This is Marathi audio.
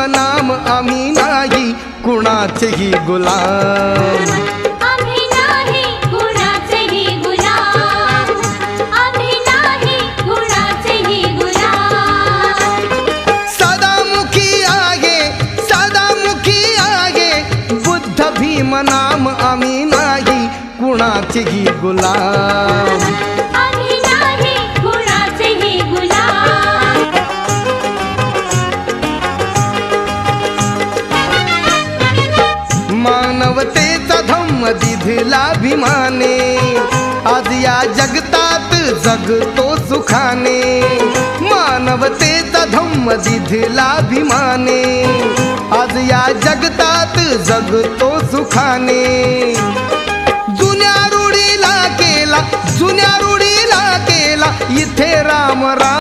नाम आम्ही नाही कुणाचेही गुलाम. आम्ही नाही कुणाचेही गुलाम. आम्ही नाही कुणाचेही गुलाम. सदामुखी आहे बुद्ध भीम नाम आम्ही नाही कुणाचेही गुलाम. आम्ही नाही कुणाचेही गुलाम. मानवतेचा धम्म दिधला भीमाने आज या जगतात जगतो सुखाने. मानवतेचा धम्म दिधला भीमाने आज या जगतात जगतो सुखाने. जुन्या रूढीला केला इथे राम राम.